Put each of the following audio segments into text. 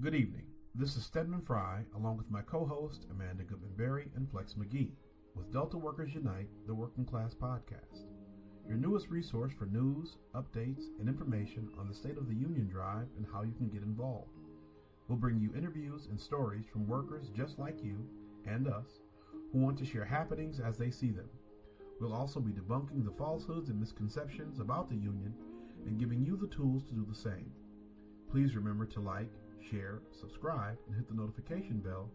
Good evening. This is Stedman Fry, along with my co-host Amanda Goodman-Berry and Flex McGee, with Delta Workers Unite, the Working Class Podcast, your newest resource for news, updates, and information on the State of the Union drive and how you can get involved. We'll bring you interviews and stories from workers just like you and us who want to share happenings as they see them. We'll also be debunking the falsehoods and misconceptions about the union and giving you the tools to do the same. Please remember to like, share, subscribe, and hit the notification bell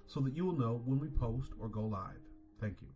so that you will know when we post or go live. Thank you.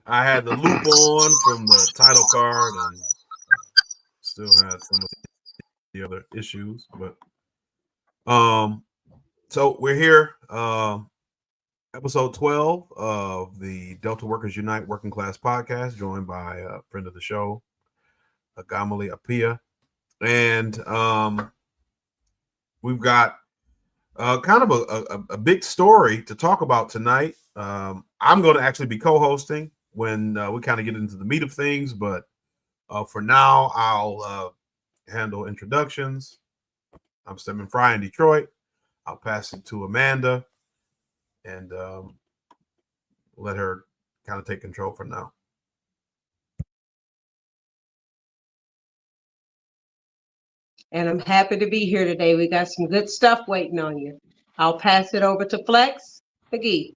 I had the loop on from the title card and still had some of the other issues, but so we're here, episode 12 of the Delta Workers Unite Working Class Podcast, joined by a friend of the show, Gamali Apia, and we've got kind of a big story to talk about tonight. I'm going to actually be co-hosting when we kind of get into the meat of things, but for now, I'll handle introductions. I'm Stedman Fry in Detroit. I'll pass it to Amanda and let her kind of take control for now. And I'm happy to be here today. We got some good stuff waiting on you. I'll pass it over to Flex McGee.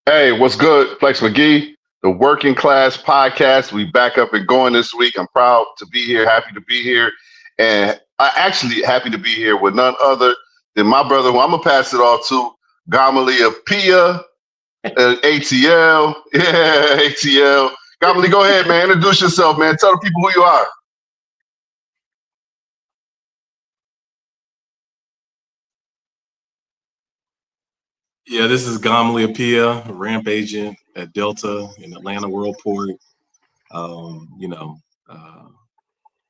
Hey, what's good? Flex McGee, the Working Class Podcast. We back up and going this week. I'm proud to be here, happy to be here. And I actually happy to be here with none other than my brother, who I'm going to pass it off to, Gamali Apia, ATL. Yeah, ATL. Gamali, go ahead, man. Introduce yourself, man. Tell the people who you are. Yeah, this is Gamali Apia, ramp agent at Delta in Atlanta Worldport.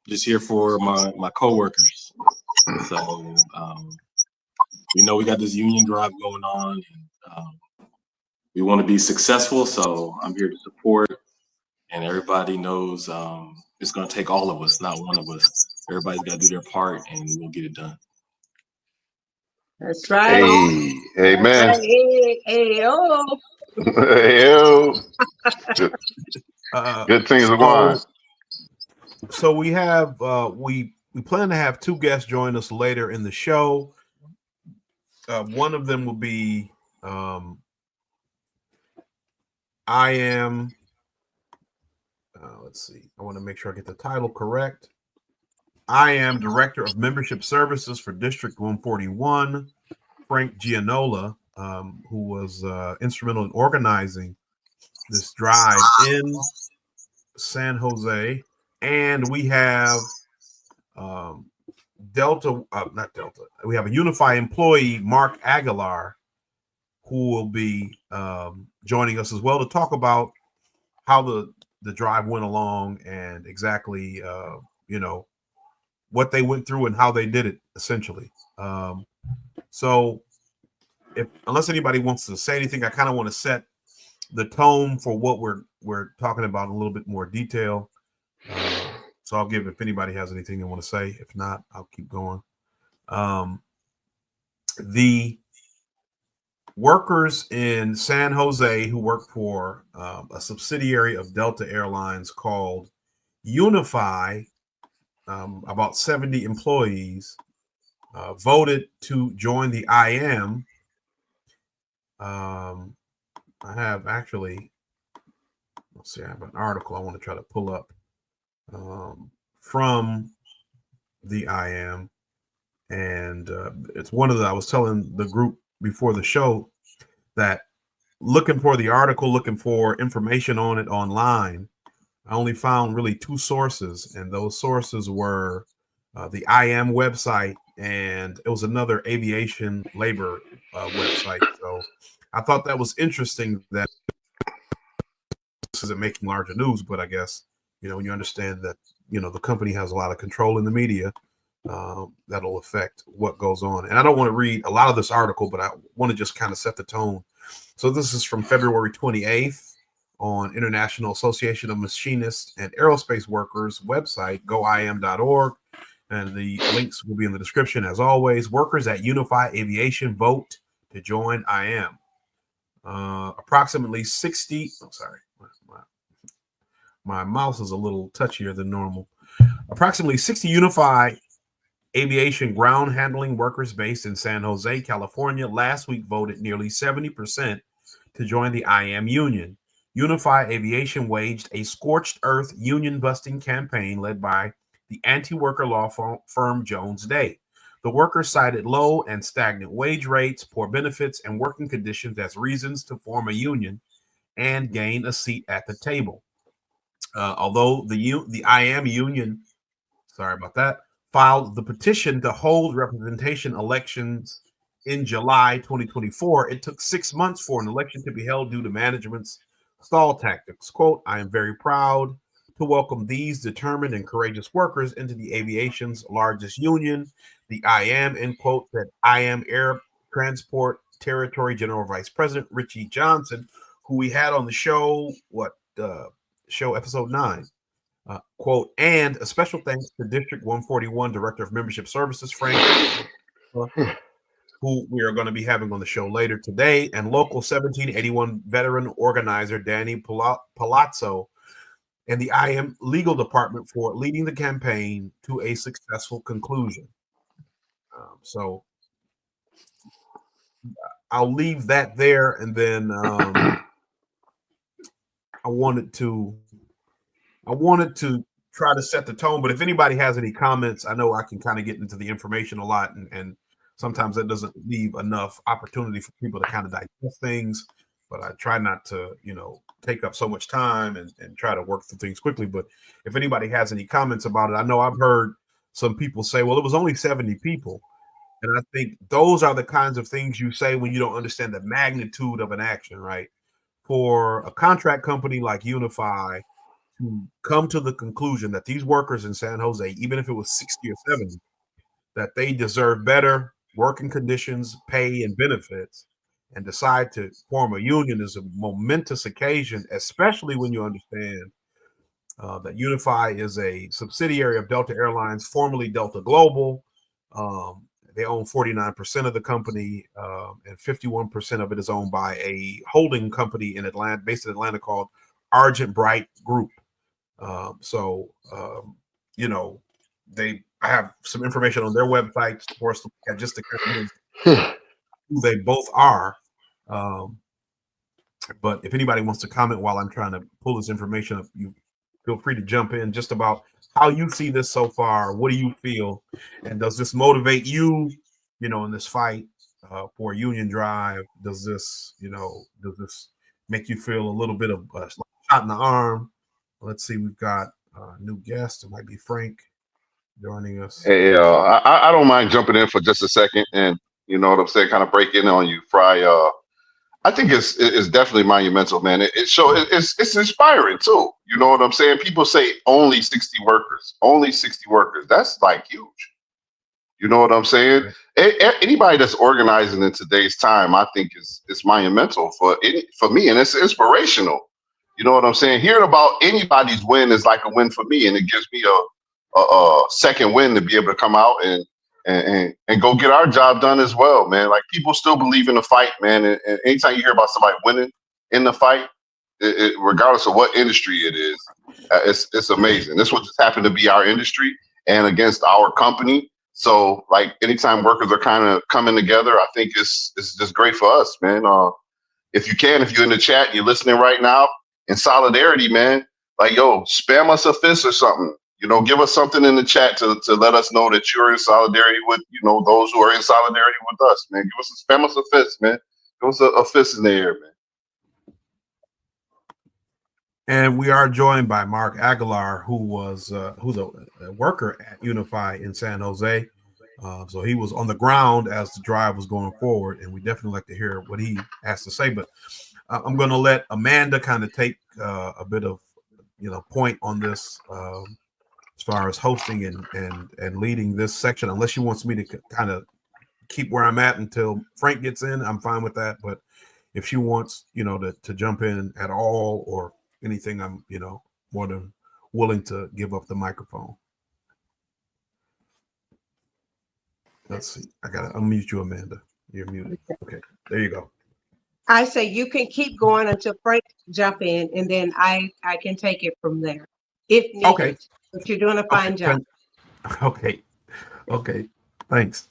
Just here for my coworkers. So we got this union drive going on, and we want to be successful. So I'm here to support, and everybody knows it's going to take all of us, not one of us. Everybody's got to do their part, and we'll get it done. That's right. Hey, man. Right. Hey. Good things are going. So we have we plan to have two guests join us later in the show. One of them will be I am let's see. I want to make sure I get the title correct. I am Director of Membership Services for District 141. Frank Gianola, who was instrumental in organizing this drive in San Jose. And we have Delta, not Delta. We have a Unifi employee, Mark Aguilar, who will be joining us as well to talk about how the drive went along and exactly, what they went through and how they did it, essentially. So unless anybody wants to say anything, I kind of want to set the tone for what we're talking about in a little bit more detail. So I'll give if anybody has anything they want to say. If not, I'll keep going. The workers in San Jose who work for a subsidiary of Delta Airlines called Unifi, about 70 employees, voted to join the IM. I have actually, let's see, I have an article I want to try to pull up from the IM. And it's one of I was telling the group before the show that looking for the article, looking for information on it online, I only found really two sources. And those sources were the IM website, and it was another aviation labor website. So I thought that was interesting that this isn't making larger news, but I guess, when you understand that, the company has a lot of control in the media, that'll affect what goes on. And I don't want to read a lot of this article, but I want to just kind of set the tone. So this is from February 28th on International Association of Machinists and Aerospace Workers website, goim.org. And the links will be in the description as always. Workers at Unifi Aviation vote to join IM. Approximately 60, my mouse is a little touchier than normal. Approximately 60 Unifi aviation ground handling workers based in San Jose, California, last week voted nearly 70% to join the IM union. Unifi Aviation waged a scorched earth union busting campaign led by the anti-worker law firm Jones Day. The workers cited low and stagnant wage rates, poor benefits, and working conditions as reasons to form a union and gain a seat at the table. Although the IM union, filed the petition to hold representation elections in July 2024, it took 6 months for an election to be held due to management's stall tactics. Quote, I am very proud to welcome these determined and courageous workers into the aviation's largest union, the IM, end quote, that IM Air Transport Territory General Vice President Richie Johnson, who we had on the show, show episode 9. Quote, and a special thanks to District 141 Director of Membership Services, Frank, who we are going to be having on the show later today, and Local 1781 veteran organizer Danny Palazzo, and the IM Legal Department for leading the campaign to a successful conclusion. So I'll leave that there, and then I wanted to try to set the tone, but if anybody has any comments, I know I can kind of get into the information a lot, and sometimes that doesn't leave enough opportunity for people to kind of digest things, but I try not to, take up so much time and try to work through things quickly. But if anybody has any comments about it, I know I've heard some people say, well, it was only 70 people. And I think those are the kinds of things you say when you don't understand the magnitude of an action, right? For a contract company like Unifi to come to the conclusion that these workers in San Jose, even if it was 60 or 70, that they deserve better working conditions, pay, and benefits, and decide to form a union is a momentous occasion, especially when you understand that Unifi is a subsidiary of Delta Airlines, formerly Delta Global. They own 49% of the company, and 51% of it is owned by a holding company in Atlanta, based in Atlanta, called Argent Bright Group. I have some information on their website for us to look at just to kind of who they both are. But if anybody wants to comment while I'm trying to pull this information up, feel free to jump in just about how you see this so far. What do you feel? And does this motivate you, in this fight for a union drive? Does this make you feel a little bit of a shot in the arm? Let's see, we've got a new guest. It might be Frank joining us. Hey, I don't mind jumping in for just a second, and you know what I'm saying, kind of break in on you, Fry. I think it's definitely monumental, man. It's inspiring too. You know what I'm saying? People say only 60 workers, only 60 workers. That's like huge. You know what I'm saying? Right. Anybody that's organizing in today's time, I think is monumental for me, and it's inspirational. You know what I'm saying? Hearing about anybody's win is like a win for me, and it gives me a second win to be able to come out and go get our job done as well, man. Like people still believe in the fight, man. And anytime you hear about somebody winning in the fight, regardless of what industry it is, it's amazing. This will just happen to be our industry and against our company. So like anytime workers are kind of coming together, I think it's just great for us, man. If you're in the chat, you're listening right now, in solidarity, man. Like, yo, spam us a fist or something. Give us something in the chat to let us know that you're in solidarity with, those who are in solidarity with us, man. Spam us a fist, man. Give us a fist in the air, man. And we are joined by Mark Aguilar, who's a worker at Unifi in San Jose. So he was on the ground as the drive was going forward, and we definitely like to hear what he has to say. But I'm going to let Amanda kind of take a bit of point on this as far as hosting and leading this section. Unless she wants me to kind of keep where I'm at until Frank gets in, I'm fine with that. But if she wants to jump in at all or anything, I'm more than willing to give up the microphone. Let's see. I gotta unmute you, Amanda. You're muted. Okay, there you go. I say you can keep going until Frank jump in, and then I can take it from there if needed. Okay. But you're doing a fine job. Okay. Thanks.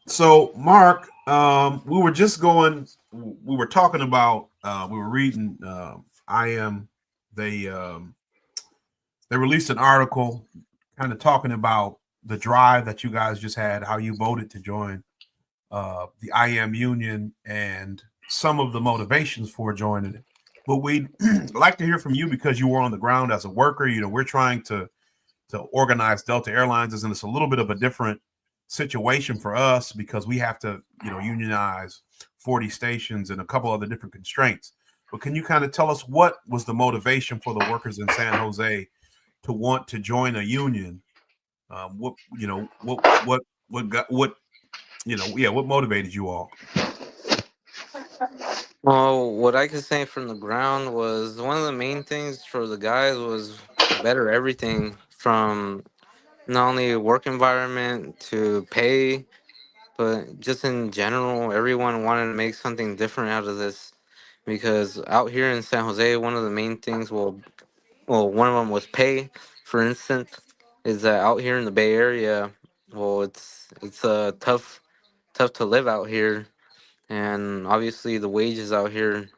So Mark, we were talking about, we were reading, they released an article kind of talking about the drive that you guys just had, how you voted to join the IM union and some of the motivations for joining it. But we'd like to hear from you because you were on the ground as a worker. We're trying to organize Delta Airlines, and it's a little bit of a different situation for us because we have to, unionize 40 stations and a couple other different constraints. But can you kind of tell us what was the motivation for the workers in San Jose to want to join a union? What motivated you all? Well, what I could say from the ground was one of the main things for the guys was better everything from not only work environment to pay, but just in general, everyone wanted to make something different out of this. Because out here in San Jose, one of the main things, one of them was pay. For instance, is that out here in the Bay Area, it's tough to live out here, and obviously the wages out here,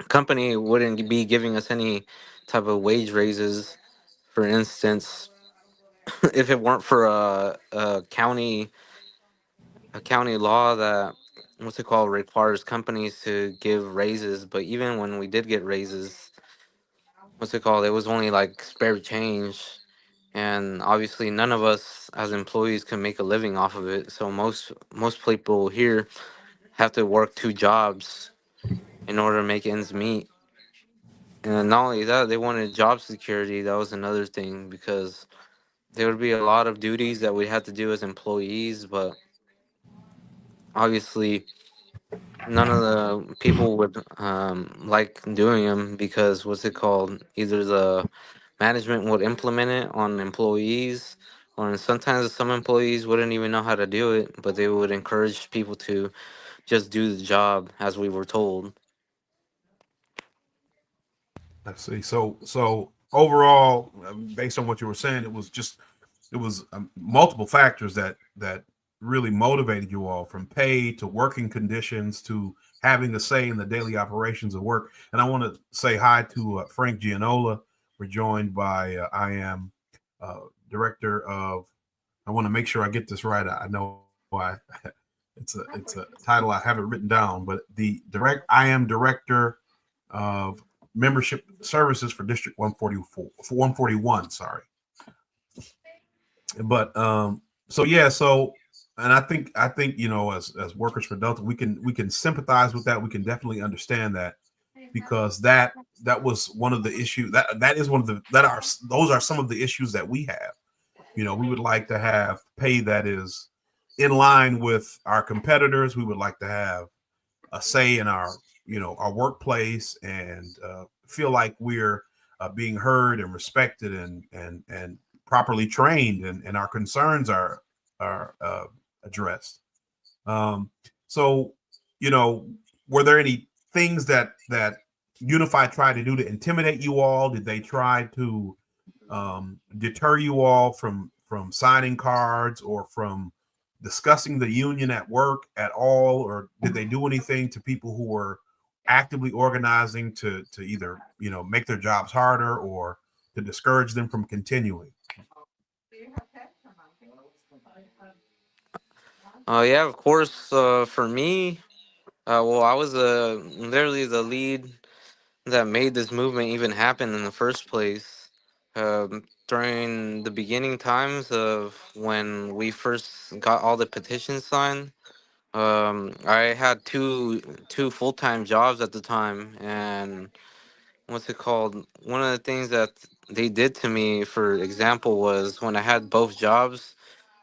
company wouldn't be giving us any type of wage raises. For instance, if it weren't for a county law that requires companies to give raises. But even when we did get raises, it was only like spare change, and obviously none of us as employees can make a living off of it. So most people here have to work two jobs in order to make ends meet. And not only that, they wanted job security. That was another thing, because there would be a lot of duties that we had to do as employees, but obviously none of the people would like doing them, because either the management would implement it on employees, or sometimes some employees wouldn't even know how to do it, but they would encourage people to just do the job as we were told. I see. So overall, based on what you were saying, it was multiple factors that really motivated you all, from pay to working conditions to having a say in the daily operations of work. And I want to say hi to Frank Gianola. We're joined by I am director of. I want to make sure I get this right. I know I it's a title I haven't written down, but I am director of membership services for District 144 for 141. Sorry, but so yeah, so and I think as workers for Delta, we can sympathize with that. We can definitely understand that, because that was one of the issues that is one of the those are some of the issues that we have. We would like to have pay that is in line with our competitors. We would like to have a say in our our workplace, and feel like we're being heard and respected and properly trained, and our concerns are addressed. So were there any things that Unifi tried to do to intimidate you all? Did they try to deter you all from signing cards or from discussing the union at work at all? Or did they do anything to people who were actively organizing to either make their jobs harder or to discourage them from continuing? Yeah, of course. For me, well, I was literally the lead that made this movement even happen in the first place. During the beginning times of when we first got all the petitions signed, I had two full-time jobs at the time, and what's it called? One of the things that they did to me, for example, was when I had both jobs,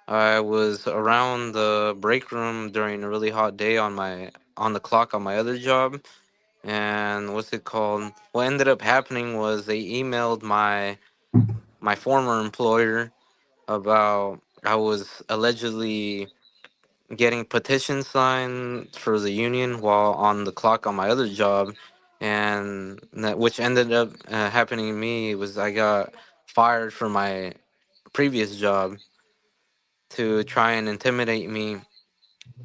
I was around the break room during a really hot day on the clock on my other job. And what's it called? What ended up happening was they emailed my former employer about I was allegedly getting petitions signed for the union while on the clock on my other job, and which ended up happening to me was I got fired from my previous job to try and intimidate me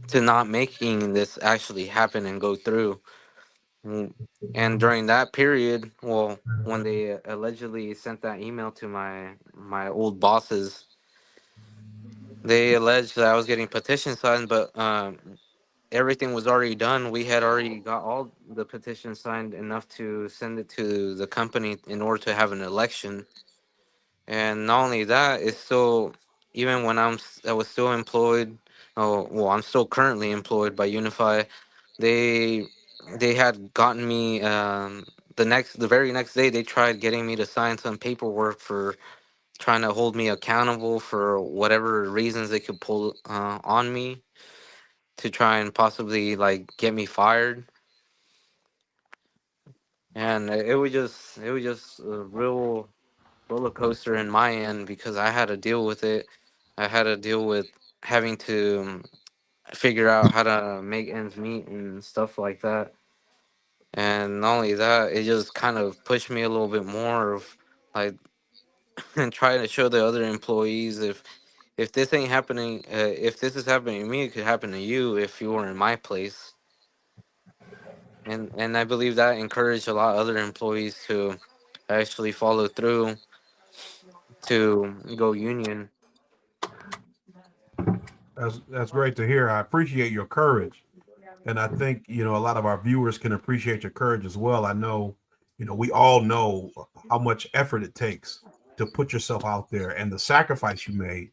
to not making this actually happen and go through. Mm. And during that period, well, when they allegedly sent that email to my old bosses, they alleged that I was getting petition signed, but everything was already done. We had already got all the petitions signed enough to send it to the company in order to have an election. And not only that, it's still, even when I was still employed. Oh, well, I'm still currently employed by Unifi. They they had gotten me the very next day they tried getting me to sign some paperwork for trying to hold me accountable for whatever reasons they could pull on me to try and possibly like get me fired. And it was just a real roller coaster in my end because I had to deal with it. I had to deal with having to figure out how to make ends meet and stuff like that. And not only that, it just kind of pushed me a little bit more of like and trying to show the other employees if this ain't happening, if this is happening to me, it could happen to you if you were in my place. And I believe that encouraged a lot of other employees to actually follow through to go union. That's great to hear. I appreciate your courage. And I think, a lot of our viewers can appreciate your courage as well. I know, we all know how much effort it takes to put yourself out there and the sacrifice you made,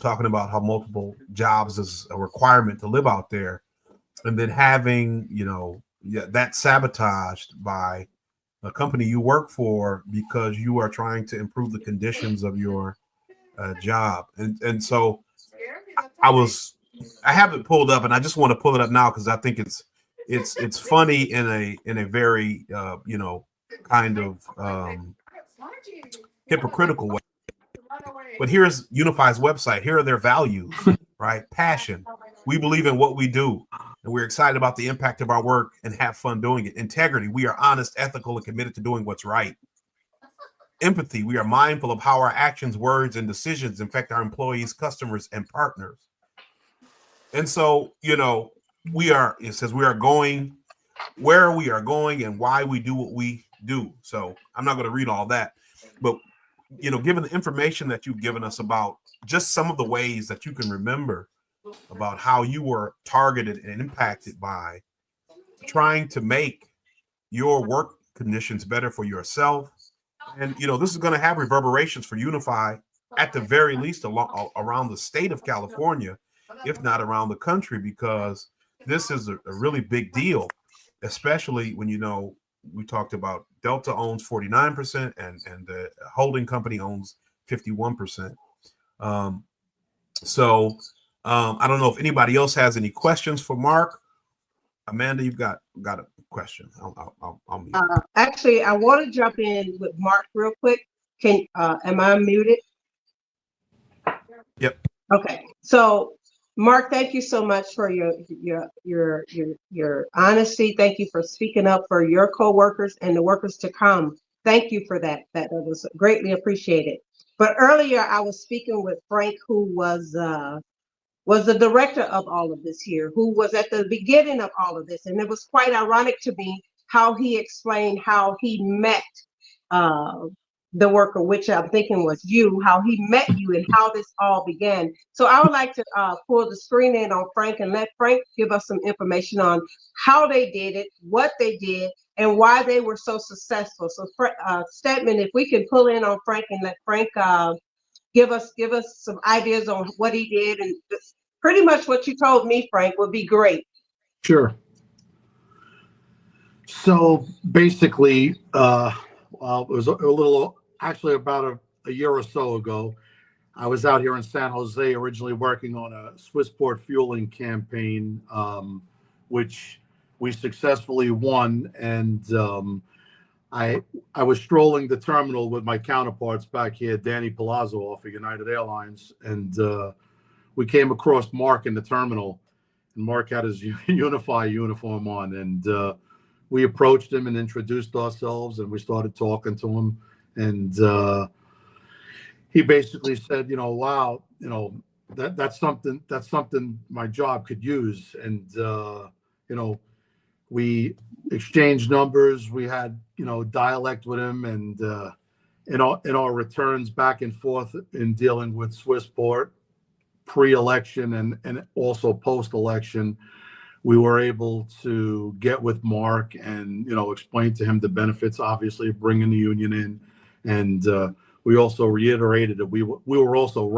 talking about how multiple jobs is a requirement to live out there. And then having, that sabotaged by a company you work for because you are trying to improve the conditions of your job. And so I was I have it pulled up, and I just want to pull it up now because I think it's funny in a very kind of hypocritical way. But here's Unifi's website. Here are their values, right? Passion. We believe in what we do, and we're excited about the impact of our work and have fun doing it. Integrity. We are honest, ethical, and committed to doing what's right. Empathy. We are mindful of how our actions, words, and decisions affect our employees, customers, and partners. And so, it says we are going where we are going and why we do what we do. So I'm not going to read all that, but given the information that you've given us about just some of the ways that you can remember about how you were targeted and impacted by trying to make your work conditions better for yourself. And, this is going to have reverberations for Unifi at the very least around the state of California, if not around the country, because this is a really big deal, especially when, we talked about Delta owns 49% and the holding company owns 51%. So I don't know if anybody else has any questions for Mark. Amanda, you've got a question. I'll mute. Actually, I want to jump in with Mark real quick. Am I muted? Yep. Okay. So, Mark, thank you so much for your honesty. Thank you for speaking up for your coworkers and the workers to come. Thank you for that. That was greatly appreciated. But earlier, I was speaking with Frank, who was the director of all of this here, who was at the beginning of all of this. And it was quite ironic to me how he explained how he met the worker, which I'm thinking was you, how he met you and how this all began. So I would like to pull the screen in on Frank and let Frank give us some information on how they did it, what they did, and why they were so successful. So Stedman, if we can pull in on Frank and let Frank give us some ideas on what he did, and pretty much what you told me, Frank, would be great. Sure. So basically, it was a little, actually about a year or so ago, I was out here in San Jose originally working on a Swissport fueling campaign, which we successfully won. And I was strolling the terminal with my counterparts back here, Danny Palazzo off of United Airlines, and we came across Mark in the terminal, and Mark had his Unifi uniform on, and we approached him and introduced ourselves, and we started talking to him, and he basically said, wow, that's something my job could use, and we exchanged numbers. We had, dialect with him, and in our returns back and forth in dealing with Swissport pre-election and also post-election, we were able to get with Mark and, explain to him the benefits, obviously, of bringing the union in. And we also reiterated that we were also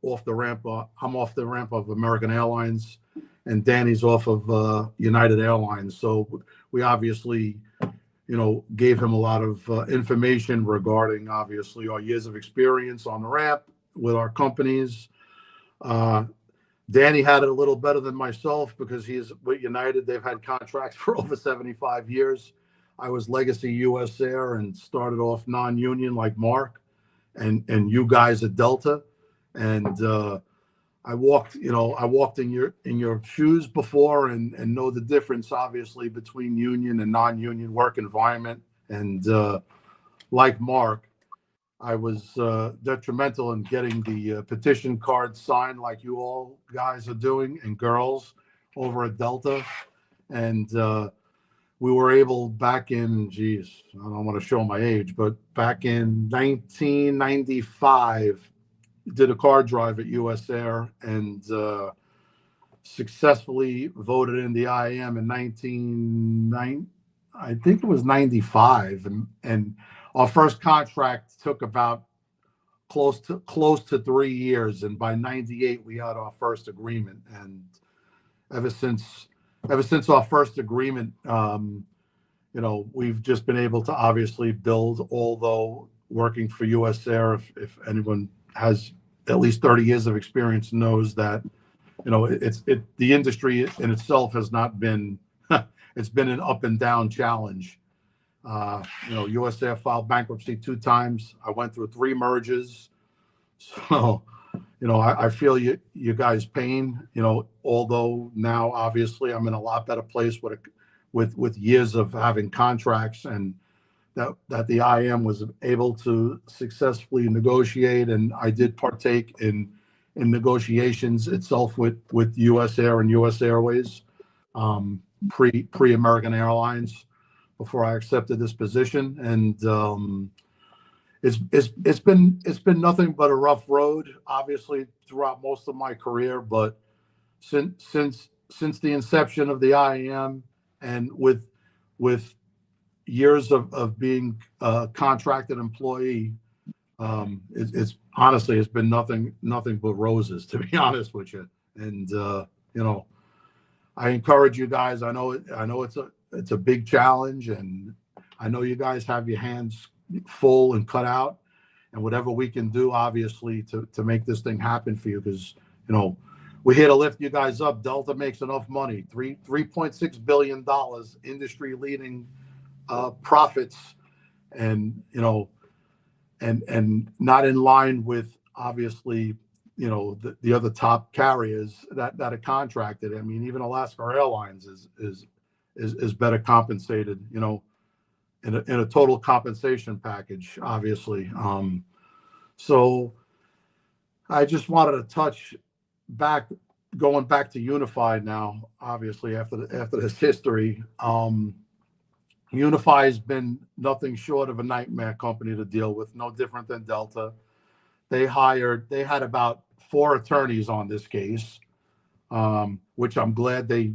off the ramp. I'm off the ramp of American Airlines, and Danny's off of United Airlines. So we obviously, gave him a lot of information regarding, obviously, our years of experience on the ramp with our companies. Danny had it a little better than myself because he's with United. They've had contracts for over 75 years. I was legacy US Air and started off non-union like Mark and you guys at Delta. And I walked in your shoes before and know the difference, obviously, between union and non-union work environment. And like Mark, I was detrimental in getting the petition card signed like you all guys are doing and girls over at Delta. And we were able back in, I don't want to show my age, but back in 1995, did a car drive at US Air and successfully voted in the IAM in 95. And our first contract took about close to 3 years, and by 98 we had our first agreement. And ever since our first agreement, we've just been able to obviously build. Although working for US Air, if anyone has at least 30 years of experience, knows that the industry in itself has not been it's been an up and down challenge. US Air filed bankruptcy 2 times. I went through 3 mergers. So, I feel you guys' pain, although now obviously I'm in a lot better place with years of having contracts, and that the IM was able to successfully negotiate. And I did partake in in negotiations itself with U.S. Air and U.S. Airways, pre American Airlines, before I accepted this position, and it's been nothing but a rough road, obviously throughout most of my career, but since the inception of the IAM, and with years of being a contracted employee, it's honestly, it's been nothing but roses, to be honest with you. And I encourage you guys. I know it's a big challenge, and I know you guys have your hands full and cut out, and whatever we can do, obviously, to make this thing happen for you, because we're here to lift you guys up. Delta makes enough money, $3.6 billion, industry leading profits, and and not in line with, obviously, the other top carriers that are contracted. I mean, even Alaska Airlines is better compensated, in a total compensation package, obviously. So I just wanted to touch back, going back to Unified now, obviously, after this history. Unifi has been nothing short of a nightmare company to deal with, no different than Delta. They had about 4 attorneys on this case, which I'm glad they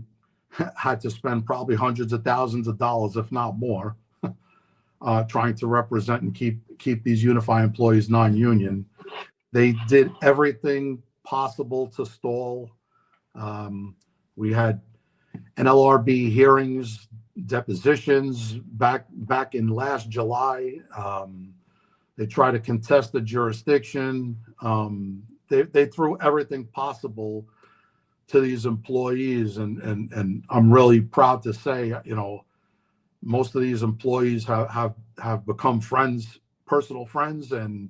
had to spend probably hundreds of thousands of dollars, if not more, trying to represent and keep these Unifi employees non-union. They did everything possible to stall. We had NLRB hearings, depositions back in last July. They tried to contest the jurisdiction. They threw everything possible to these employees, and I'm really proud to say, most of these employees have become friends, personal friends, and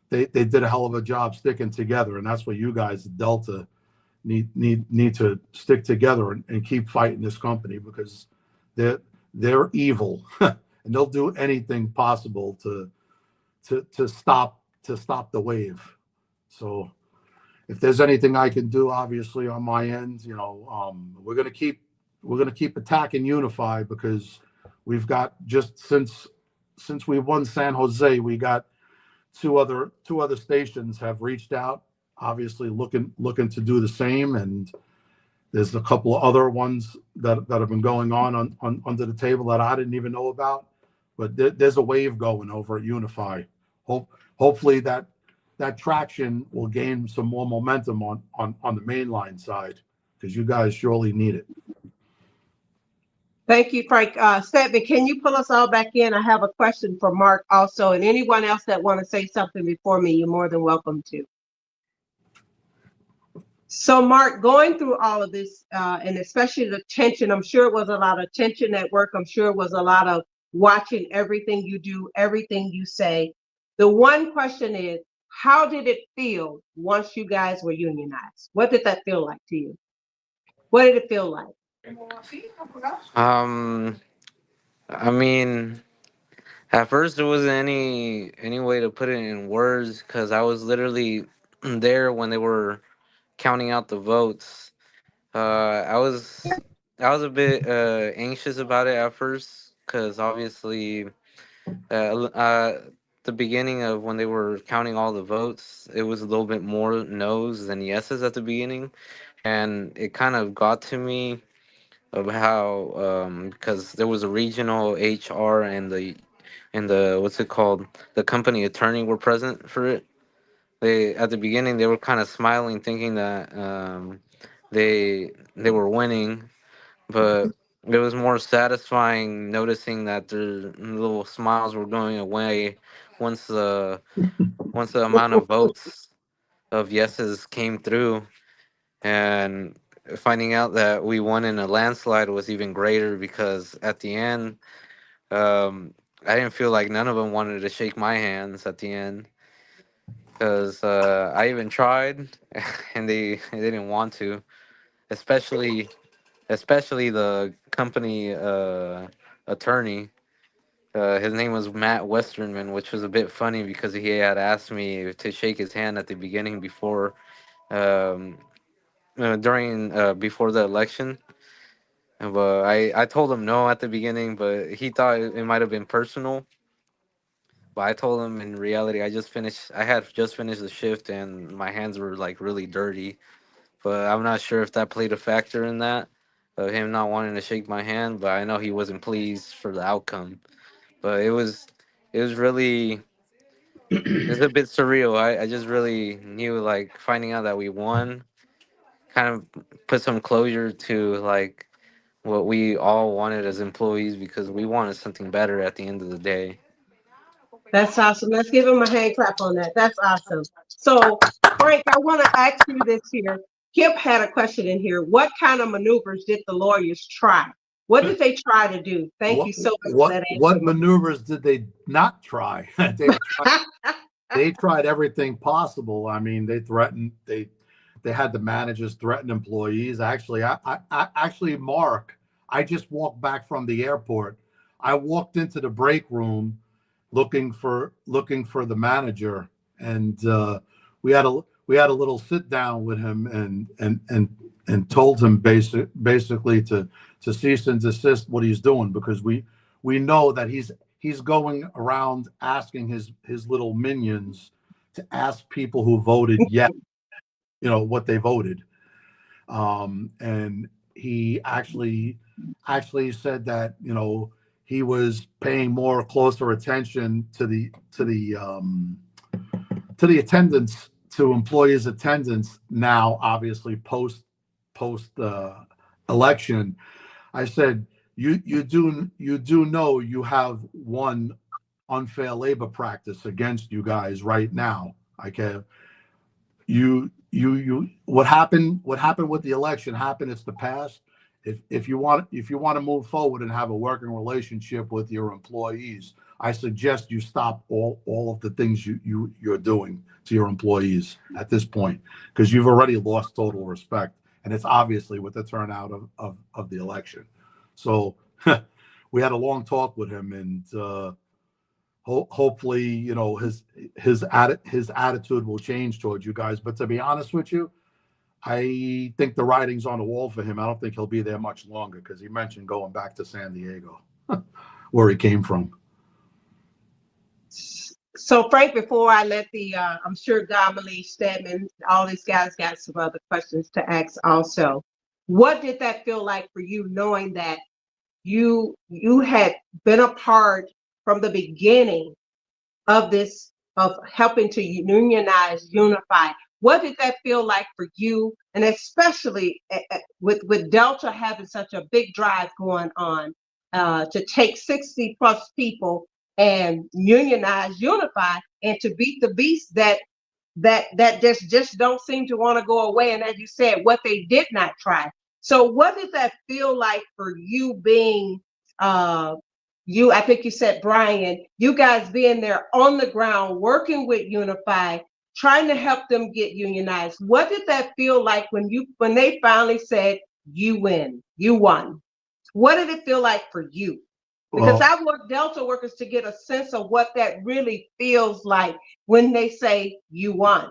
they did a hell of a job sticking together. And that's what you guys at Delta need to stick together and keep fighting this company, because they're evil and they'll do anything possible to stop the wave. So if there's anything I can do, obviously, on my end, we're gonna keep attacking Unifi, because we've got, just since we won San Jose, we got two other stations have reached out, obviously looking to do the same, and there's a couple of other ones that have been going on under the table that I didn't even know about. But there's a wave going over at Unifi. Hopefully that traction will gain some more momentum on the mainline side, because you guys surely need it. Thank you, Frank. Stedman, can you pull us all back in? I have a question for Mark also, and anyone else that want to say something before me, you're more than welcome to. So, Mark, going through all of this, and especially the tension, I'm sure it was a lot of tension at work. I'm sure it was a lot of watching everything you do, everything you say. The one question is, how did it feel once you guys were unionized? What did that feel like to you? What did it feel like? I mean, at first there wasn't any way to put it in words, because I was literally there when they were counting out the votes. I was a bit anxious about it at first, because obviously, the beginning of when they were counting all the votes, it was a little bit more no's than yeses at the beginning, and it kind of got to me of how, because there was a regional HR and the what's it called, the company attorney were present for it. They, at the beginning, they were kind of smiling, thinking that they were winning, but it was more satisfying noticing that their little smiles were going away once the amount of votes of yeses came through, and finding out that we won in a landslide was even greater, because at the end, I didn't feel like none of them wanted to shake my hands at the end, because I even tried and they didn't want to, especially the company attorney. His name was Matt Westerman, which was a bit funny because he had asked me to shake his hand at the beginning before um, during before the election. But I told him no at the beginning, but he thought it might have been personal. But I told him in reality, I had just finished the shift and my hands were like really dirty. But I'm not sure if that played a factor in that, of him not wanting to shake my hand. But I know he wasn't pleased for the outcome. But it was really, it was a bit surreal. I just really knew, like, finding out that we won kind of put some closure to like what we all wanted as employees, because we wanted something better at the end of the day. That's awesome. Let's give him a hand clap on that. That's awesome. So, Frank, I want to ask you this here. Kip had a question in here. What kind of maneuvers did the lawyers try? What did they try to do? Thank you so much for that answer. What maneuvers did they not try? They tried everything possible. I mean, they threatened. They had the managers threaten employees. Actually, actually, Mark, I just walked back from the airport. I walked into the break room looking for the manager, and we had a little sit down with him and told him basically to cease and desist what he's doing, because we know that he's going around asking his little minions to ask people who voted yes, what they voted. And he actually said that, he was paying closer attention to the attendance, to employees' attendance now, obviously post election. I said, you do know you have one unfair labor practice against you guys right now. Okay, what happened with the election happened. It's the past. If you want to move forward and have a working relationship with your employees, I suggest you stop all of the things you're doing to your employees at this point, because you've already lost total respect, and it's obviously with the turnout of the election. So we had a long talk with him, and hopefully, his attitude will change towards you guys. But to be honest with you, I think the writing's on the wall for him. I don't think he'll be there much longer, because he mentioned going back to San Diego, where he came from. So, Frank, before I let I'm sure Dominique, Stedman, all these guys got some other questions to ask also. What did that feel like for you, knowing that you had been a part from the beginning of this, of helping to unionize, unify? What did that feel like for you? And especially with Delta having such a big drive going on to take 60 plus people and unionize, unify, and to beat the beast that just don't seem to want to go away. And as you said, what they did not try. So what did that feel like for you being I think you said, Brian, you guys being there on the ground, working with Unify, trying to help them get unionized? What did that feel like when they finally said, you win, you won? What did it feel like for you? Because I've worked Delta workers to get a sense of what that really feels like when they say you won.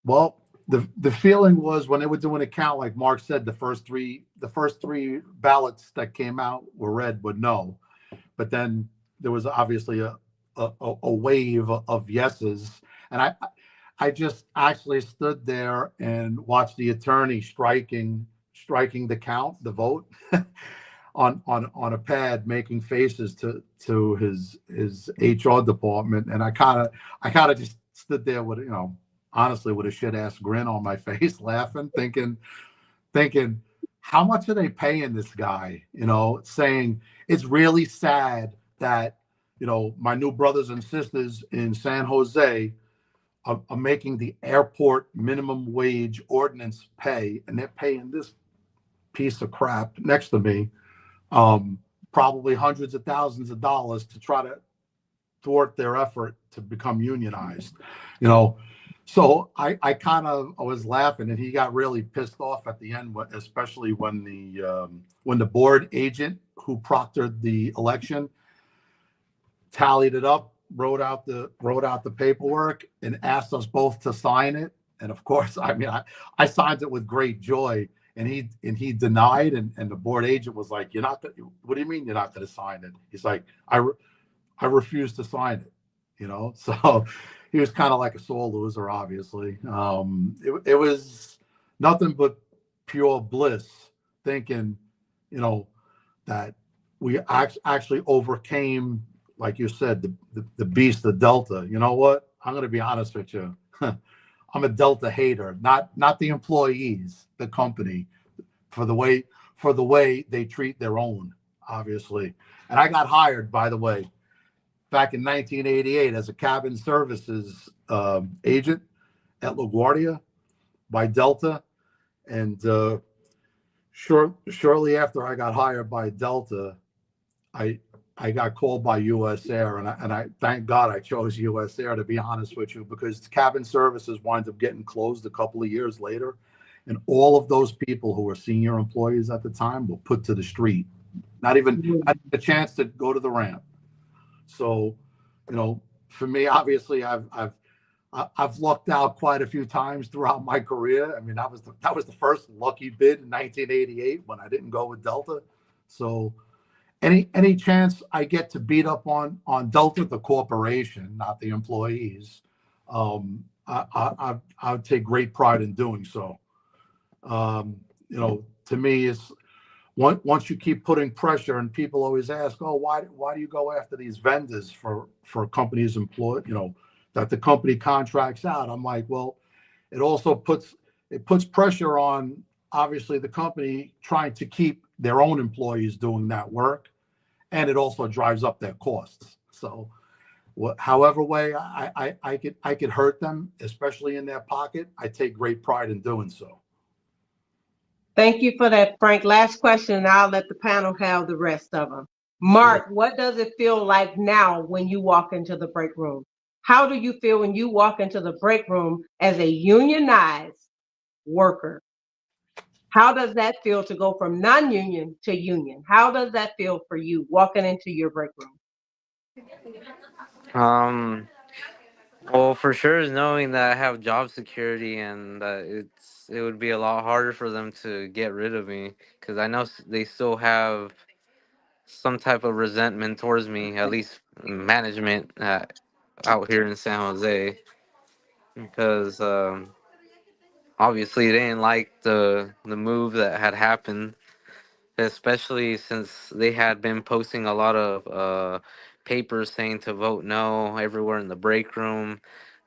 Well, the feeling was, when they were doing a count, like Mark said, the first three ballots that came out were red with no, but then there was obviously a wave of yeses, and I just actually stood there and watched the attorney striking the count, the vote, on a pad, making faces to his HR department, and I kind of just stood there with, honestly, with a shit ass grin on my face, laughing, thinking, how much are they paying this guy? Saying it's really sad that, my new brothers and sisters in San Jose are making the airport minimum wage ordinance pay, and they're paying this piece of crap next to me probably hundreds of thousands of dollars to try to thwart their effort to become unionized. So I kind of was laughing, and he got really pissed off at the end, especially when the board agent who proctored the election tallied it up, wrote out the paperwork, and asked us both to sign it. And of course, I mean, I signed it with great joy, and he denied, and the board agent was like, "You're not. What do you mean you're not going to sign it?" He's like, I refuse to sign it." So he was kind of like a sore loser, obviously. It was nothing but pure bliss, thinking, that we actually overcame, like you said, the beast, the Delta. You know what? I'm going to be honest with you. I'm a Delta hater, not the employees, the company, for the way they treat their own, obviously. And I got hired, by the way, back in 1988 as a cabin services agent at LaGuardia by Delta. And shortly after I got hired by Delta, I got called by US Air, and I thank God I chose US Air, to be honest with you, because cabin services wound up getting closed a couple of years later, and all of those people who were senior employees at the time were put to the street, not even a chance to go to the ramp. So, for me, obviously, I've lucked out quite a few times throughout my career. I mean, that was the first lucky bid in 1988 when I didn't go with Delta. So any chance I get to beat up on Delta, the corporation, not the employees, I would take great pride in doing so. To me, it's once you keep putting pressure, and people always ask, "Oh, why do you go after these vendors for companies that the company contracts out?" I'm like, well, it also puts pressure on, obviously, the company trying to keep their own employees doing that work, and it also drives up their costs. So, however way I could hurt them, especially in their pocket, I take great pride in doing so. Thank you for that, Frank. Last question, and I'll let the panel have the rest of them. Mark, Sure. what does it feel like now when you walk into the break room? How do you feel when you walk into the break room as a unionized worker? How does that feel to go from non-union to union? How does that feel for you walking into your break room? Well, for sure is knowing that I have job security and that it would be a lot harder for them to get rid of me because I know they still have some type of resentment towards me, at least management out here in San Jose, because obviously they didn't like the move that had happened, especially since they had been posting a lot of papers saying to vote no everywhere in the break room.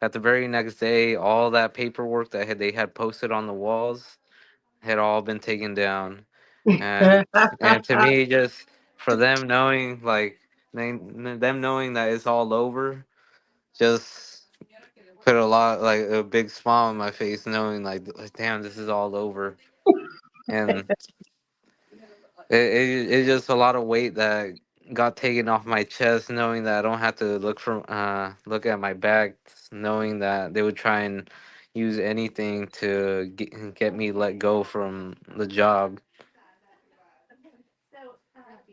At the very next day, all that paperwork that they had posted on the walls had all been taken down, and to me, just for them knowing, like them knowing that it's all over, just put like a big smile on my face, knowing like damn, this is all over, and it's just a lot of weight that got taken off my chest, knowing that I don't have to look at my back, knowing that they would try and use anything to get me let go from the job.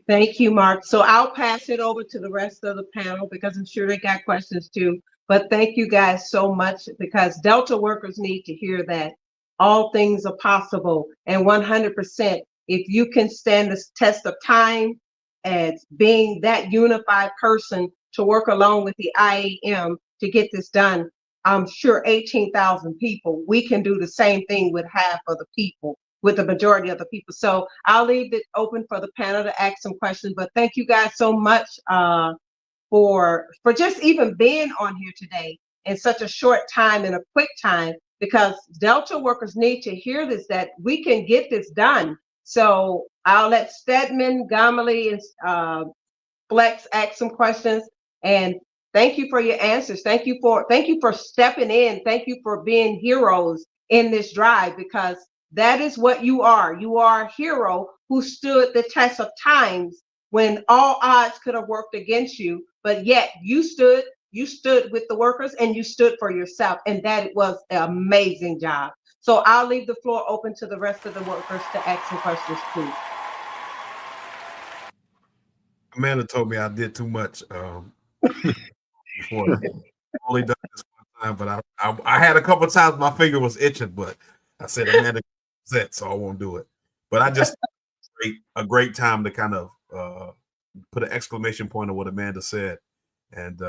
Thank you, Mark. So I'll pass it over to the rest of the panel because I'm sure they got questions too. But thank you guys so much, because Delta workers need to hear that all things are possible. And 100%, if you can stand the test of time as being that unified person to work along with the IAM to get this done, I'm sure 18,000 people, we can do the same thing with half of the people, with the majority of the people. So I'll leave it open for the panel to ask some questions, but thank you guys so much for just even being on here today in such a short time and a quick time, because Delta workers need to hear this, that we can get this done. So I'll let Stedman, Gamali, and Flex ask some questions. And thank you for your answers. Thank you for stepping in. Thank you for being heroes in this drive, because that is what you are. You are a hero who stood the test of times when all odds could have worked against you, but yet you stood with the workers and you stood for yourself, and that was an amazing job. So I'll leave the floor open to the rest of the workers to ask some questions too. Amanda told me I did too much before. I've only done this one but I had a couple of times my finger was itching, but I said Amanda said, so I won't do it. But I just a great time to kind of put an exclamation point on what Amanda said, and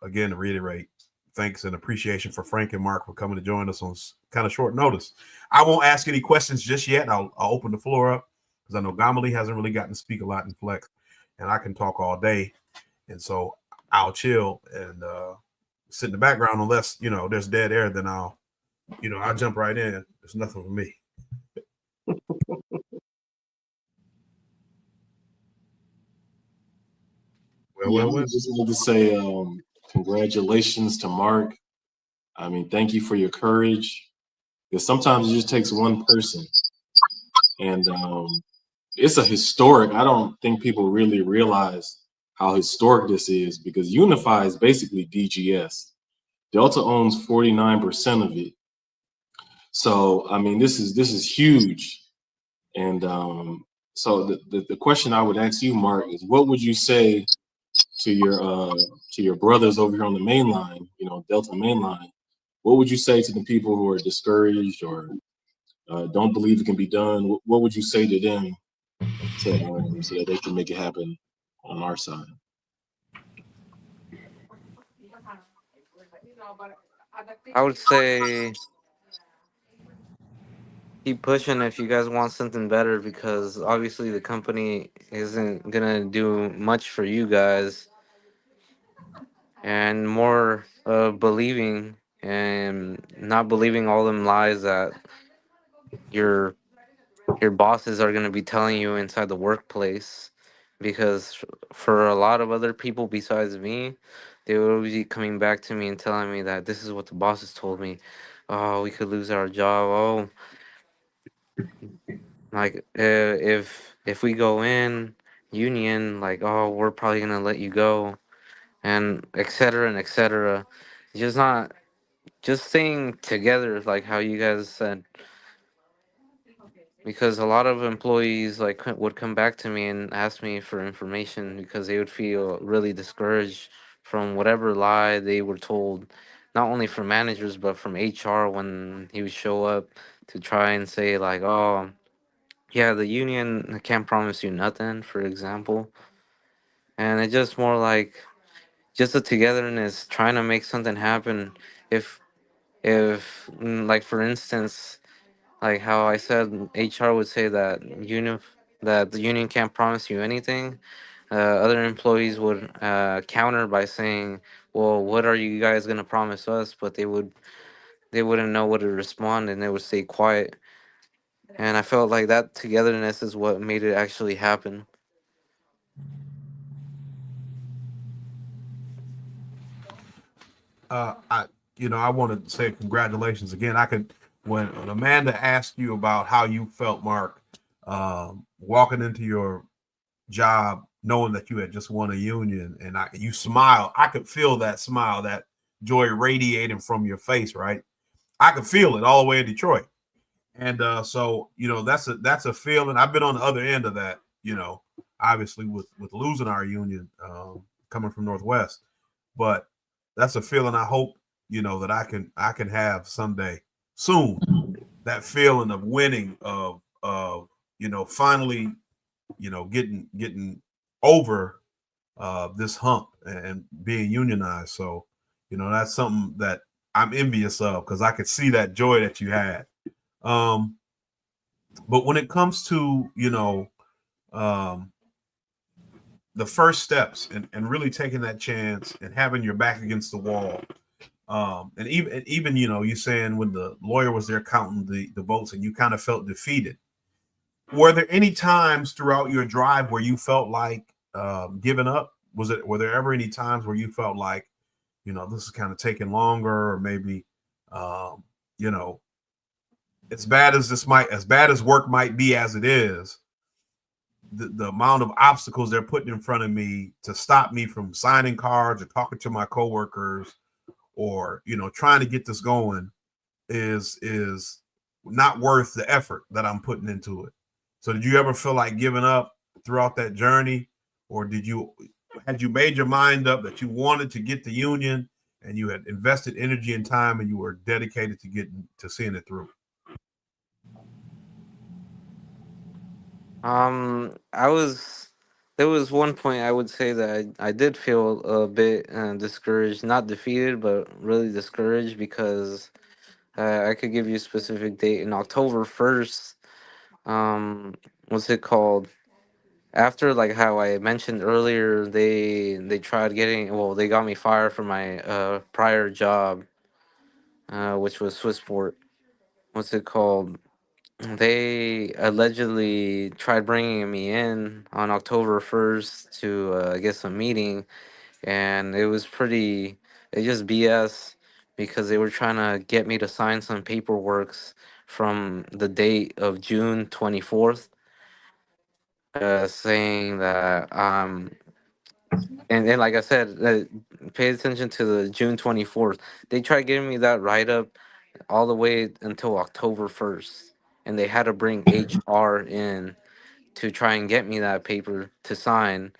again to reiterate, thanks and appreciation for Frank and Mark for coming to join us on kind of short notice. I won't ask any questions just yet. I'll open the floor up because I know Gamali hasn't really gotten to speak a lot in Flex, and I can talk all day, and so I'll chill and sit in the background unless there's dead air. Then I'll jump right in. There's nothing for me. I just wanted to say congratulations to Mark. I mean, thank you for your courage. Because sometimes it just takes one person. And it's a historic, I don't think people really realize how historic this is, because Unifi is basically DGS. Delta owns 49% of it. So, I mean, this is huge. And so the question I would ask you, Mark, is what would you say to your brothers over here on the main line, Delta main line? What would you say to the people who are discouraged or don't believe it can be done? What would you say to them so that they can make it happen on our side? I would say keep pushing if you guys want something better, because obviously the company isn't gonna do much for you guys, and more believing and not believing all them lies that your your bosses are gonna be telling you inside the workplace. Because for a lot of other people besides me, they will be coming back to me and telling me that this is what the bosses told me. Oh, we could lose our job. Oh, like if we go in union, like, oh, we're probably gonna let you go, and et cetera and et cetera. Just not just staying together, like how you guys said, because a lot of employees like would come back to me and ask me for information because they would feel really discouraged from whatever lie they were told, not only from managers but from HR when he would show up to try and say like, oh, yeah, the union can't promise you nothing, for example. And it's just more like just a togetherness, trying to make something happen. If like for instance, like how I said, HR would say that that the union can't promise you anything. Other employees would counter by saying, "Well, what are you guys gonna promise us?" But they wouldn't know what to respond, and they would stay quiet. And I felt like that togetherness is what made it actually happen. I want to say congratulations again. When Amanda asked you about how you felt, Mark, walking into your job, knowing that you had just won a union, and you smiled. I could feel that smile, that joy radiating from your face, right? I could feel it all the way in Detroit. And so that's a feeling. I've been on the other end of that, obviously with losing our union, coming from Northwest, but that's a feeling I hope that I can have someday soon. That feeling of winning, of finally getting over this hump and being unionized. So that's something that I'm envious of because I could see that joy that you had. But when it comes to um, the first steps and really taking that chance and having your back against the wall, and even you saying when the lawyer was there counting the votes and you kind of felt defeated. Were there any times throughout your drive where you felt like giving up? Were there ever any times where you felt like this is kind of taking longer, or maybe um, you know as bad as work might be as it is, the amount of obstacles they're putting in front of me to stop me from signing cards or talking to my coworkers or trying to get this going is not worth the effort that I'm putting into it. So did you ever feel like giving up throughout that journey, or had you made your mind up that you wanted to get the union and you had invested energy and time, and you were dedicated to getting to seeing it through? I was. There was one point I would say that I did feel a bit discouraged, not defeated, but really discouraged because I could give you a specific date in October 1st. Um, what's it called? After like how I mentioned earlier, they tried getting they got me fired from my prior job, which was Swissport. What's it called? They allegedly tried bringing me in on October 1st to get some meeting, and it just BS because they were trying to get me to sign some paperwork from the date of June 24th, saying that and like I said, pay attention to the June 24th. They tried getting me that write up all the way until October 1st, and they had to bring HR in to try and get me that paper to sign.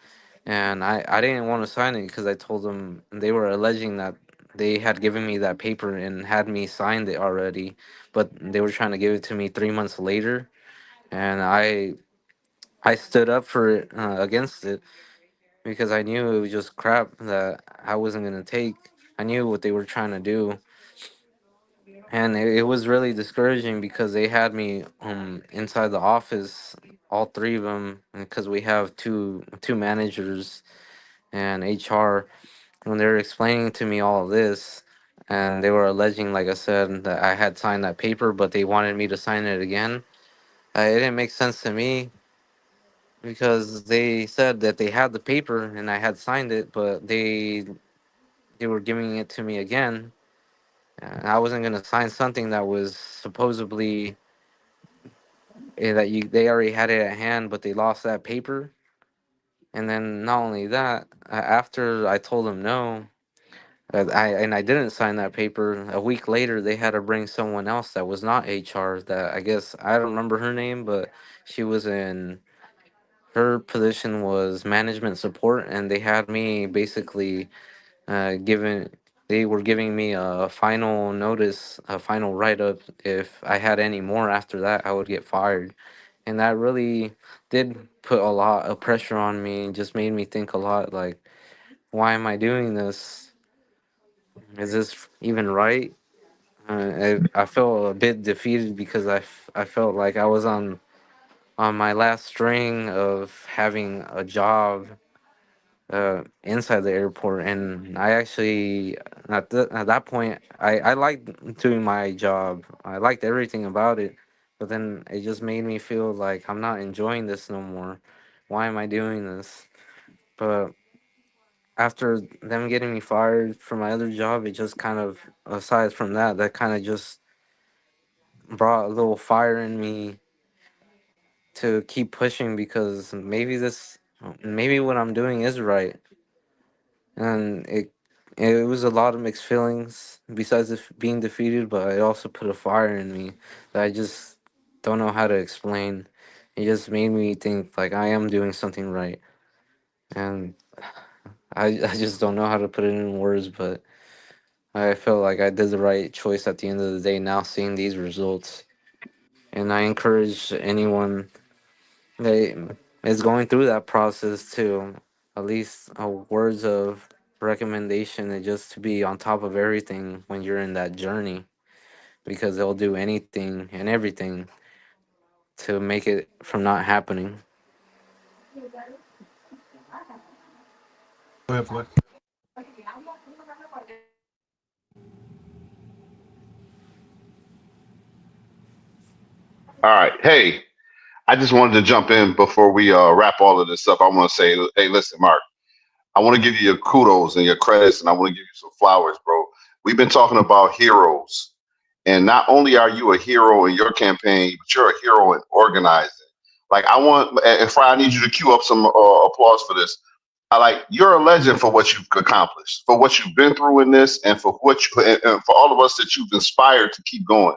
And I didn't want to sign it because I told them they were alleging that they had given me that paper and had me signed it already, but they were trying to give it to me 3 months later, and I stood up for it against it because I knew it was just crap that I wasn't gonna take. I knew what they were trying to do, and it was really discouraging because they had me inside the office, all three of them, because we have two managers and HR. When they were explaining to me all of this, and they were alleging, like I said, that I had signed that paper, but they wanted me to sign it again. It didn't make sense to me because they said that they had the paper and I had signed it, but they were giving it to me again. And I wasn't gonna sign something that was supposedly that you they already had it at hand, but they lost that paper. And then not only that, after I told them no, I didn't sign that paper. A week later, they had to bring someone else that was not HR. That I guess I don't remember her name, but she was in her position was management support, and they had me basically given. They were giving me a final notice, a final write up. If I had any more after that, I would get fired, and that really did put a lot of pressure on me and just made me think a lot. Like, why am I doing this? Is this even right? I felt a bit defeated because I felt like I was on my last string of having a job inside the airport, and I actually at that point I liked doing my job. I liked everything about it, but then it just made me feel like I'm not enjoying this no more. Why am I doing this? But after them getting me fired from my other job, it just kind of, aside from that, that kind of just brought a little fire in me to keep pushing because maybe what I'm doing is right. And it was a lot of mixed feelings besides being defeated, but it also put a fire in me that I just don't know how to explain. It just made me think like I am doing something right, and I just don't know how to put it in words, but I feel like I did the right choice at the end of the day now seeing these results. And I encourage anyone that is going through that process to at least words of recommendation and just to be on top of everything when you're in that journey because they'll do anything and everything to make it from not happening. Go ahead, Flex. All right. Hey, I just wanted to jump in before we wrap all of this up. I want to say, hey, listen, Mark, I want to give you your kudos and your credits, and I want to give you some flowers, bro. We've been talking about heroes, and not only are you a hero in your campaign, but you're a hero in organizing. Like I want, and Fry, I need you to cue up some applause for this. I like you're a legend for what you've accomplished, for what you've been through in this, and for and for all of us that you've inspired to keep going.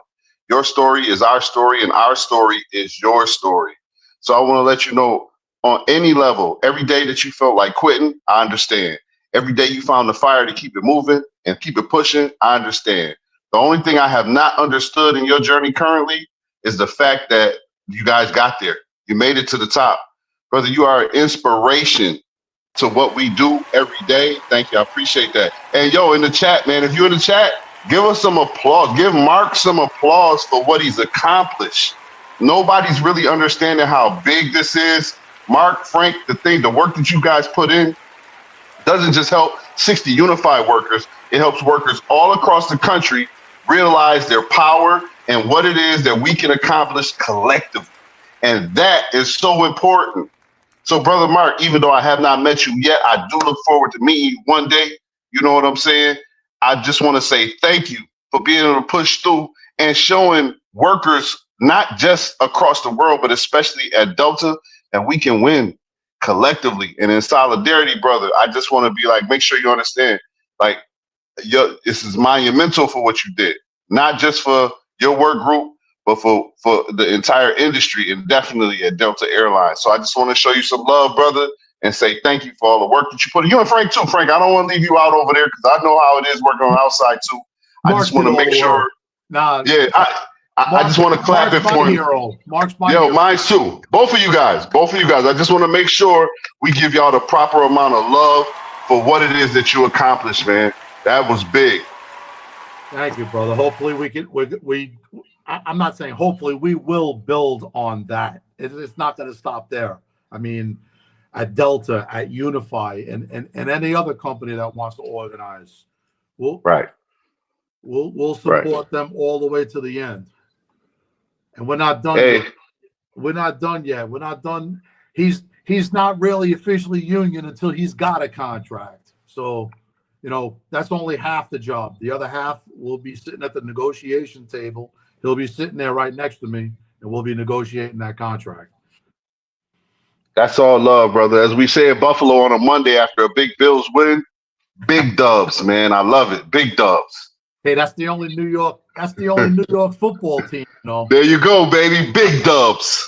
Your story is our story, and our story is your story. So I want to let you know, on any level, every day that you felt like quitting, I understand. Every day you found the fire to keep it moving and keep it pushing. I understand. The only thing I have not understood in your journey currently is the fact that you guys got there. You made it to the top. Brother, you are an inspiration to what we do every day. Thank you. I appreciate that. And yo, in the chat, man, if you're in the chat, give us some applause. Give Mark some applause for what he's accomplished. Nobody's really understanding how big this is. Mark, Frank, the work that you guys put in doesn't just help 60 Unifi workers. It helps workers all across the country realize their power and what it is that we can accomplish collectively. And that is so important. So, Brother Mark, even though I have not met you yet, I do look forward to meeting you one day. You know what I'm saying? I just want to say thank you for being able to push through and showing workers, not just across the world, but especially at Delta, that we can win collectively and in solidarity, brother. I just want to be like, make sure you understand, like, this is monumental for what you did, not just for your work group, but for the entire industry and definitely at Delta Airlines. So I just want to show you some love, brother, and say thank you for all the work that you put in. You and Frank too. Frank, I don't want to leave you out over there because I know how it is working on the outside too. I just want to make sure. Nah, yeah, I just want to clap it for him. Mark's my hero. Mine too. Both of you guys. I just want to make sure we give y'all the proper amount of love for what it is that you accomplished, man. That was big. Thank you, brother. Hopefully I'm not saying hopefully, we will build on that. It's not going to stop there. I mean, at Delta, at Unifi, and any other company that wants to organize, we'll support them all the way to the end. And we're not done yet. We're not done yet. We're not done. He's not really officially union until he's got a contract. So, that's only half the job. The other half will be sitting at the negotiation table. He'll be sitting there right next to me, and we'll be negotiating that contract. That's all love, brother. As we say at Buffalo on a Monday after a big Bills win, big dubs, man. I love it. Big dubs. Hey, that's the only New York football team, There you go, baby. Big dubs.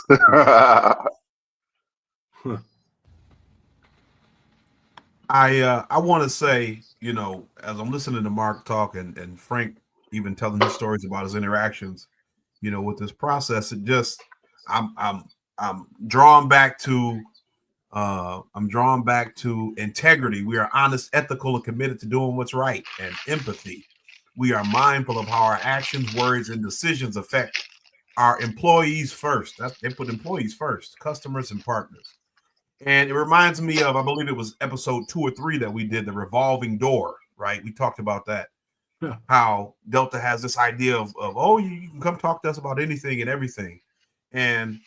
I want to say, as I'm listening to Mark talk and Frank even telling his stories about his interactions, with this process, it just I'm drawn back to integrity. We are honest, ethical, and committed to doing what's right, and empathy. We are mindful of how our actions, words, and decisions affect our employees first. They put employees first, customers and partners. And it reminds me of, I believe it was episode 2 or 3 that we did, the revolving door, right? We talked about that. Yeah. How Delta has this idea of you can come talk to us about anything and everything. And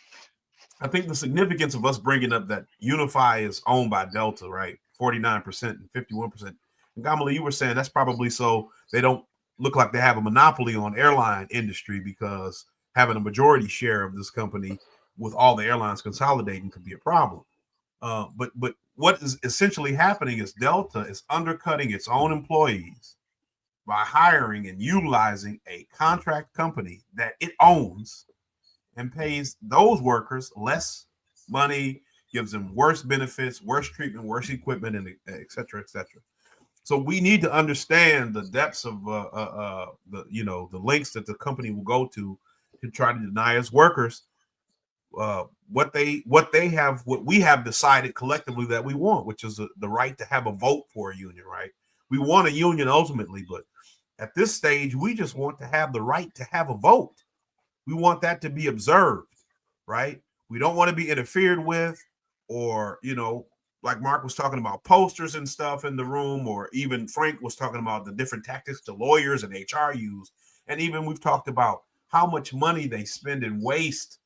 I think the significance of us bringing up that Unifi is owned by Delta, right? 49% and 51%. And Gamali, you were saying that's probably so they don't look like they have a monopoly on airline industry, because having a majority share of this company with all the airlines consolidating could be a problem. But what is essentially happening is Delta is undercutting its own employees by hiring and utilizing a contract company that it owns and pays those workers less money, gives them worse benefits, worse treatment, worse equipment, and et cetera, et cetera. So we need to understand the depths of the lengths that the company will go to try to deny its workers what we have decided collectively that we want, which is the right to have a vote for a union, right? We want a union ultimately, but at this stage, we just want to have the right to have a vote. We want that to be observed, right? We don't want to be interfered with, or, like Mark was talking about posters and stuff in the room, or even Frank was talking about the different tactics the lawyers and HR use. And even we've talked about how much money they spend and waste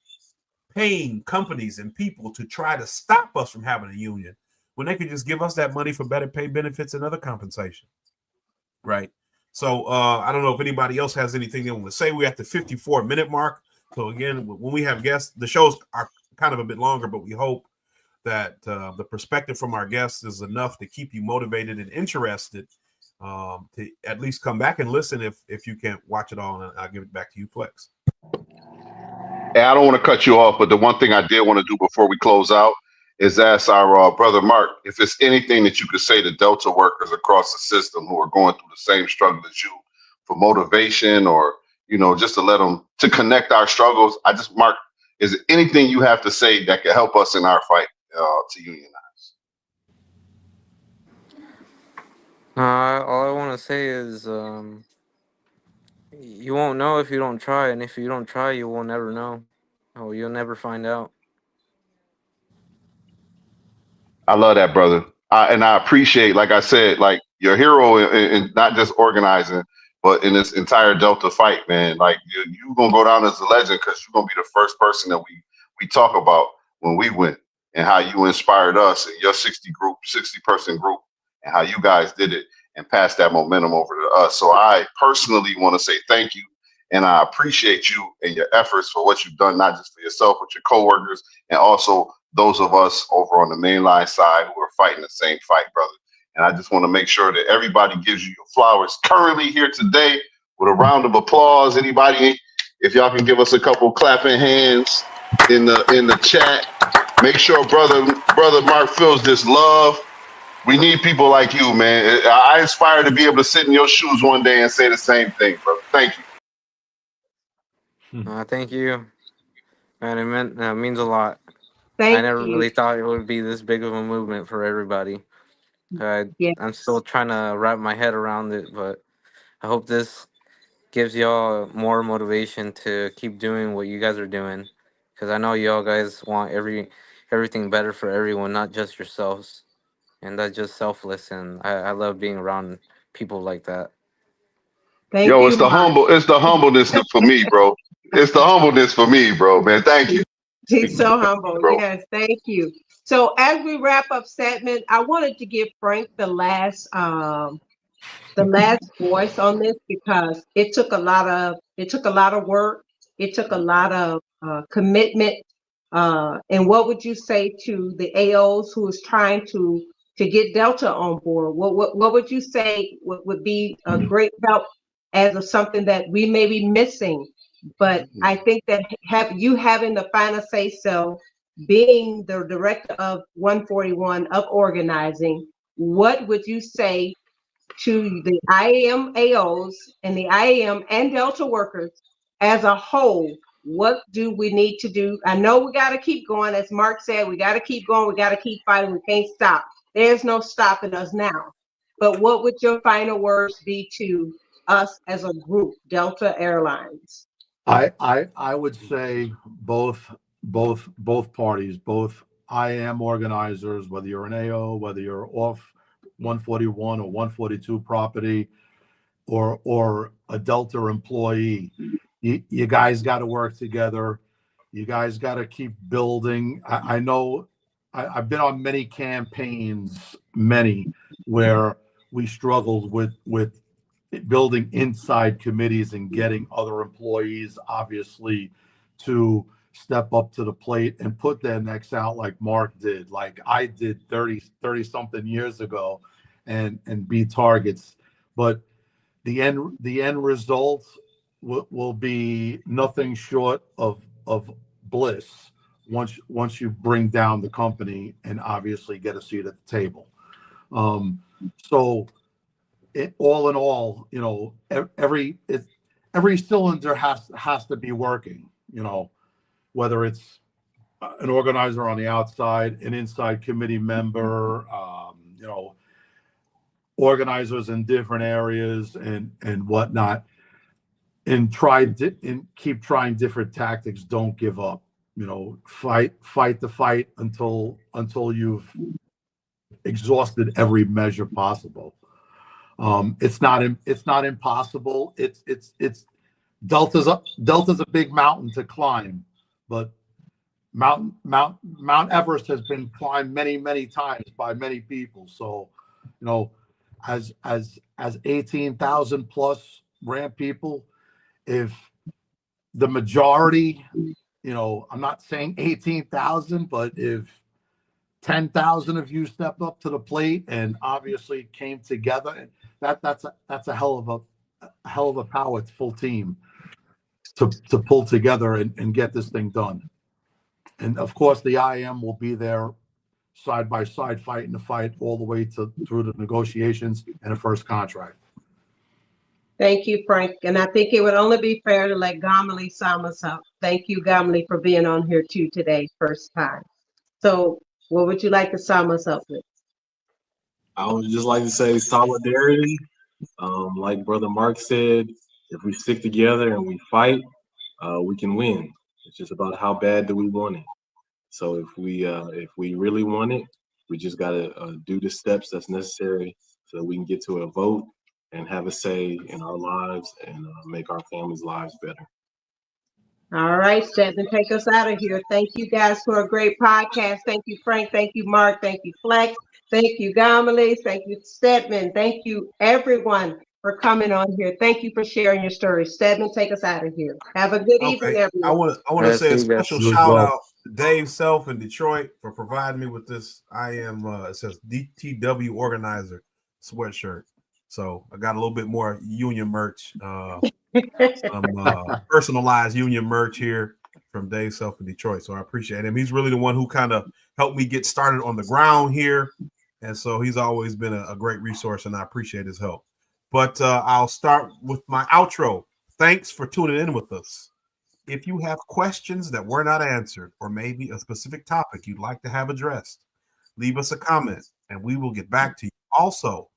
paying companies and people to try to stop us from having a union, when they could just give us that money for better pay, benefits, and other compensation, right? So I don't know if anybody else has anything they want to say. We're at the 54-minute mark. So again, when we have guests, the shows are kind of a bit longer, but we hope that the perspective from our guests is enough to keep you motivated and interested to at least come back and listen if you can't watch it all. And I'll give it back to you, Flex. Hey, I don't want to cut you off, but the one thing I did want to do before we close out is ask our brother Mark if it's anything that you could say to Delta workers across the system who are going through the same struggle as you for motivation, or just to let them to connect our struggles. Mark, is there anything you have to say that could help us in our fight to unionize? All I want to say is you won't know if you don't try, and if you don't try, you will never know. Oh, you'll never find out. I love that, brother. And I appreciate, like I said, like your hero in not just organizing, but in this entire Delta fight, man. Like you gonna go down as a legend because you're gonna be the first person that we talk about when we win, and how you inspired us and your 60-person group, and how you guys did it and passed that momentum over to us. So I personally want to say thank you, and I appreciate you and your efforts for what you've done, not just for yourself, but your coworkers, and also those of us over on the mainline side who are fighting the same fight, brother. And I just want to make sure that everybody gives you your flowers currently here today with a round of applause. Anybody, if y'all can give us a couple clapping hands in the chat, make sure brother Mark feels this love. We need people like you, man. I aspire to be able to sit in your shoes one day and say the same thing, brother. Thank you. Thank you, man. It means a lot. I Thank never you. really thought it would be this big of a movement for everybody. Yeah. I'm still trying to wrap my head around it, but I hope this gives y'all more motivation to keep doing what you guys are doing, because I know y'all guys want everything better for everyone, not just yourselves, and that's just selfless. And I love being around people like that. Thank Yo, you, Mark. it's the humbleness for me, bro. It's the humbleness for me, bro, man. Thank you, He's so humble. bro. Yes, thank you. So as we wrap up segment, I wanted to give Frank the last voice on this, because it took a lot of work, it took a lot of commitment. And what would you say to the AOs who is trying to get Delta on board? What would you say would be a great help as of something that we may be missing? But I think that having the final say so, being the director of 141 of organizing, what would you say to the IAM AOs and the IAM and Delta workers as a whole? What do we need to do? I know we got to keep going. As Mark said, we got to keep going. We got to keep fighting. We can't stop. There's no stopping us now. But what would your final words be to us as a group, Delta Airlines? I would say both parties, both IAM organizers, whether you're an AO, whether you're off 141 or 142 property, or a Delta employee, you guys got to work together. You guys got to keep building. I know I've been on many campaigns, where we struggled with building inside committees and getting other employees, obviously, to step up to the plate and put their necks out like Mark did, like I did 30 something years ago, and be targets. But the end result will be nothing short of bliss once you bring down the company and obviously get a seat at the table. So all in all, every cylinder has to be working, whether it's an organizer on the outside, an inside committee member, organizers in different areas and whatnot, and keep trying different tactics. Don't give up, fight the fight until you've exhausted every measure possible. It's not impossible. It's Delta's a big mountain to climb, but Mount Everest has been climbed many times by many people. So, as 18,000 plus ramp people, if the majority, I'm not saying 18,000, but if 10,000 of you stepped up to the plate and obviously came together, that's a hell of a powerful team to pull together and get this thing done. And of course, the IM will be there side by side, fighting the fight all the way through the negotiations and the first contract. Thank you, Frank. And I think it would only be fair to let Gamali sum us up. Thank you, Gamali, for being on here too today, first time. So what would you like to sum us up with? I would just like to say solidarity. Like Brother Mark said, if we stick together and we fight, we can win. It's just about how bad do we want it. So if we really want it, we just gotta do the steps that's necessary so that we can get to a vote and have a say in our lives and make our families' lives better. All right, Stedman, take us out of here. Thank you guys for a great podcast. Thank you, Frank. Thank you, Mark. Thank you, Flex. Thank you, Gamali. Thank you, Stedman. Thank you, everyone, for coming on here. Thank you for sharing your story. Stedman, take us out of here. Have a good evening, everyone. I want to say a special shout out to Dave Self in Detroit for providing me with this. I am it says DTW organizer sweatshirt. So I got a little bit more union merch, some personalized union merch here from Dave Self in Detroit. So I appreciate him. He's really the one who kind of helped me get started on the ground here. And so he's always been a great resource, and I appreciate his help. But I'll start with my outro. Thanks for tuning in with us. If you have questions that were not answered, or maybe a specific topic you'd like to have addressed, leave us a comment and we will get back to you. Also,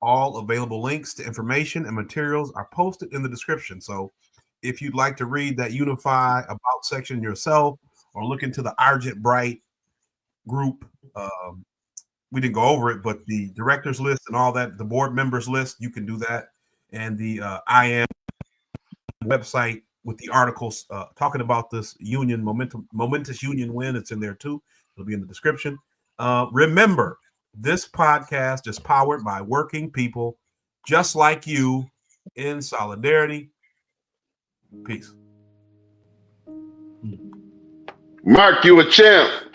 all available links to information and materials are posted in the description. So if you'd like to read that Unifi About section yourself, or look into the Argent Bright group, we didn't go over it, but the directors list and all that, the board members list, you can do that. And the IM website with the articles talking about this union momentous union win, it's in there too. It'll be in the description. Remember, this podcast is powered by working people just like you in solidarity. Peace. Mark, you a champ.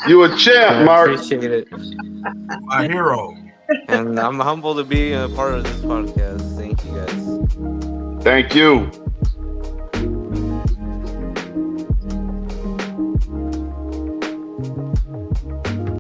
You a champ, Mark. I appreciate it. My hero. And I'm humbled to be a part of this podcast. Thank you guys. Thank you.